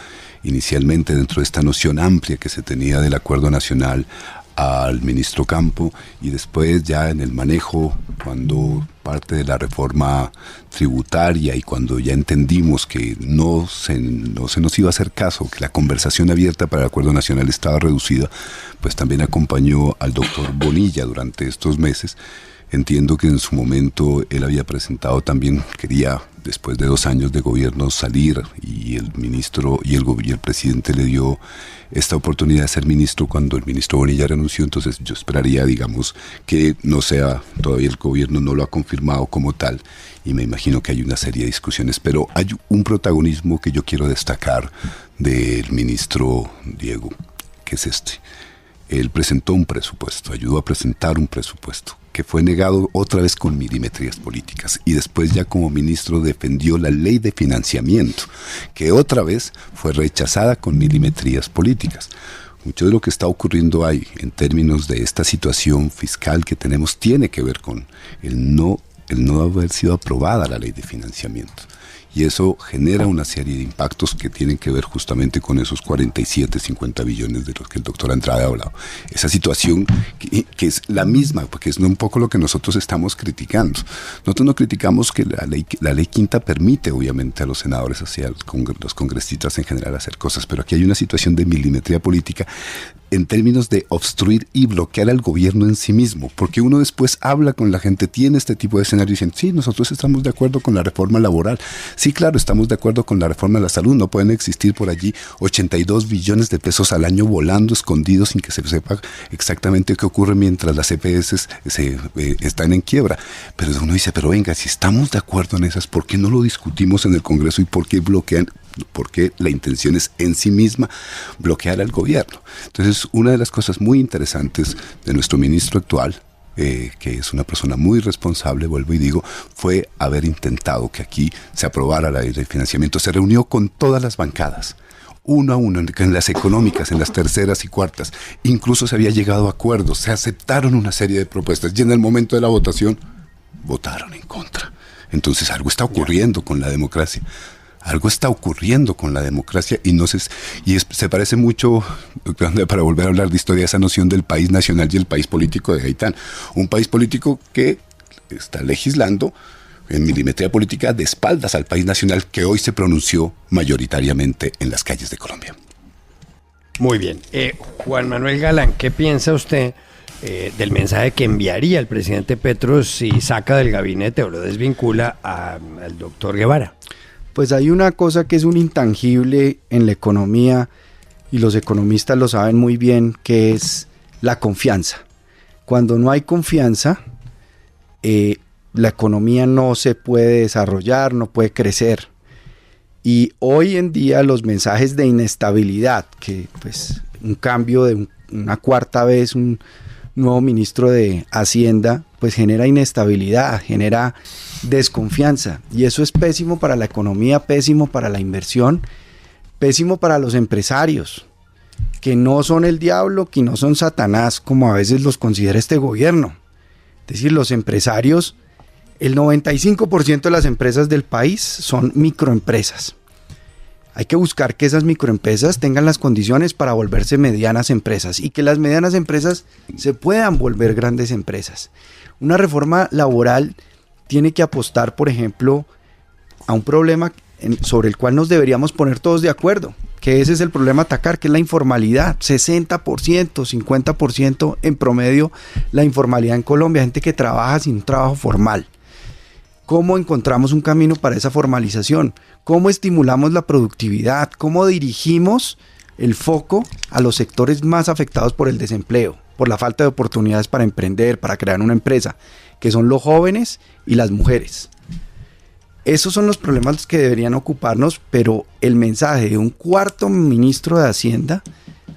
inicialmente dentro de esta noción amplia que se tenía del acuerdo nacional al ministro Campo, y después ya en el manejo, cuando parte de la reforma tributaria y cuando ya entendimos que no se nos iba a hacer caso, que la conversación abierta para el acuerdo nacional estaba reducida, pues también acompañó al doctor Bonilla durante estos meses. Entiendo que en su momento él había presentado también, quería después de 2 años de gobierno salir, y el ministro y el presidente le dio esta oportunidad de ser ministro cuando el ministro Bonilla renunció. Entonces yo esperaría, digamos, que no sea, todavía el gobierno no lo ha confirmado como tal, y me imagino que hay una serie de discusiones, pero hay un protagonismo que yo quiero destacar del ministro Diego, que es este. Él presentó un presupuesto, ayudó a presentar un presupuesto, que fue negado otra vez con milimetrías políticas, y después ya como ministro defendió la ley de financiamiento, que otra vez fue rechazada con milimetrías políticas. Mucho de lo que está ocurriendo ahí en términos de esta situación fiscal que tenemos tiene que ver con el no el no haber sido aprobada la ley de financiamiento. Y eso genera una serie de impactos que tienen que ver justamente con esos 47, 50 billones de los que el doctor Andrade ha hablado. Esa situación que es la misma, porque es un poco lo que nosotros estamos criticando. Nosotros no criticamos que la ley quinta permite obviamente a los senadores, hacia los congresistas en general, hacer cosas, pero aquí hay una situación de milimetría política en términos de obstruir y bloquear al gobierno en sí mismo, porque uno después habla con la gente, tiene este tipo de escenario diciendo, sí, nosotros estamos de acuerdo con la reforma laboral, sí, claro, estamos de acuerdo con la reforma de la salud, no pueden existir por allí 82 billones de pesos al año volando escondidos sin que se sepa exactamente qué ocurre mientras las EPS están en quiebra, pero uno dice, pero venga, si estamos de acuerdo en esas, ¿por qué no lo discutimos en el Congreso y por qué bloquean? Porque la intención es en sí misma bloquear al gobierno. Entonces, una de las cosas muy interesantes de nuestro ministro actual, que es una persona muy responsable, vuelvo y digo, fue haber intentado que aquí se aprobara la ley de financiamiento. Se reunió con todas las bancadas, uno a uno, en las económicas, en las terceras y cuartas. Incluso se había llegado a acuerdos, se aceptaron una serie de propuestas y en el momento de la votación votaron en contra. Entonces, algo está ocurriendo con la democracia. Algo está ocurriendo con la democracia se parece mucho, para volver a hablar de historia, esa noción del país nacional y el país político de Gaitán. Un país político que está legislando en milimetría política de espaldas al país nacional que hoy se pronunció mayoritariamente en las calles de Colombia. Muy bien. Juan Manuel Galán, ¿qué piensa usted del mensaje que enviaría el presidente Petro si saca del gabinete o lo desvincula al doctor Guevara? Pues hay una cosa que es un intangible en la economía y los economistas lo saben muy bien, que es la confianza. Cuando no hay confianza, la economía no se puede desarrollar, no puede crecer. Y hoy en día los mensajes de inestabilidad, que pues un cambio de una cuarta vez, un nuevo ministro de Hacienda, pues genera inestabilidad, genera desconfianza, y eso es pésimo para la economía, pésimo para la inversión, pésimo para los empresarios, que no son el diablo, que no son Satanás, como a veces los considera este gobierno. Es decir, los empresarios, el 95% de las empresas del país son microempresas. Hay que buscar que esas microempresas tengan las condiciones para volverse medianas empresas y que las medianas empresas se puedan volver grandes empresas. Una reforma laboral tiene que apostar, por ejemplo, a un problema sobre el cual nos deberíamos poner todos de acuerdo, que ese es el problema a atacar, que es la informalidad. 60%, 50% en promedio la informalidad en Colombia, gente que trabaja sin un trabajo formal. ¿Cómo encontramos un camino para esa formalización? ¿Cómo estimulamos la productividad? ¿Cómo dirigimos el foco a los sectores más afectados por el desempleo, por la falta de oportunidades para emprender, para crear una empresa, que son los jóvenes y las mujeres? Esos son los problemas que deberían ocuparnos, pero el mensaje de un cuarto ministro de Hacienda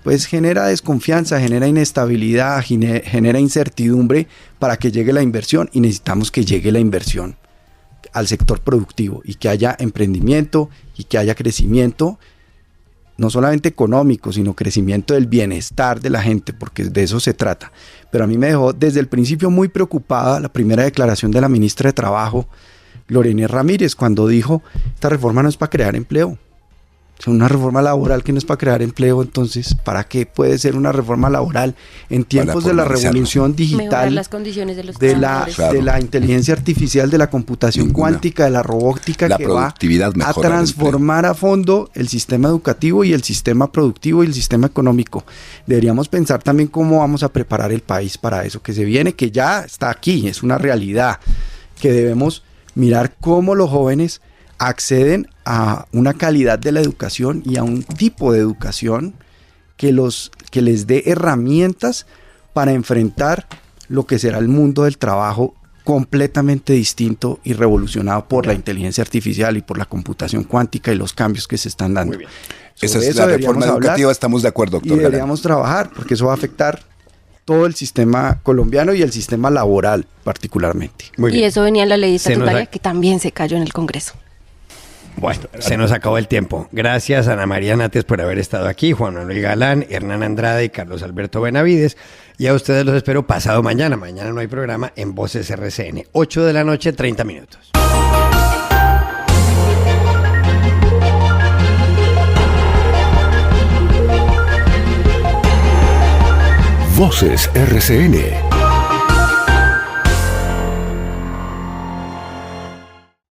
pues genera desconfianza, genera inestabilidad, genera incertidumbre para que llegue la inversión, y necesitamos que llegue la inversión al sector productivo y que haya emprendimiento y que haya crecimiento, no solamente económico, sino crecimiento del bienestar de la gente, porque de eso se trata. Pero a mí me dejó desde el principio muy preocupada la primera declaración de la ministra de Trabajo, Gloria Inés Ramírez, cuando dijo, esta reforma no es para crear empleo. Es una reforma laboral que no es para crear empleo. Entonces, ¿para qué puede ser una reforma laboral en tiempos de la revolución digital, las condiciones de los de la inteligencia artificial, de la computación cuántica, de la robótica, que va a transformar a fondo el sistema educativo y el sistema productivo y el sistema económico? Deberíamos pensar también cómo vamos a preparar el país para eso que se viene, que ya está aquí, es una realidad, que debemos mirar cómo los jóvenes acceden a una calidad de la educación y a un tipo de educación que les dé herramientas para enfrentar lo que será el mundo del trabajo completamente distinto y revolucionado por la inteligencia artificial y por la computación cuántica y los cambios que se están dando. Muy bien. Esa es la reforma educativa, estamos de acuerdo, doctor. Y deberíamos trabajar, porque eso va a afectar todo el sistema colombiano y el sistema laboral particularmente. Y eso venía en la ley estatutaria que también se cayó en el Congreso. Bueno, se nos acabó el tiempo. Gracias Ana María Nates por haber estado aquí, Juan Manuel Galán, Hernán Andrade y Carlos Alberto Benavides. Y a ustedes los espero pasado mañana. Mañana no hay programa en Voces RCN. 8 de la noche, 30 minutos. Voces RCN.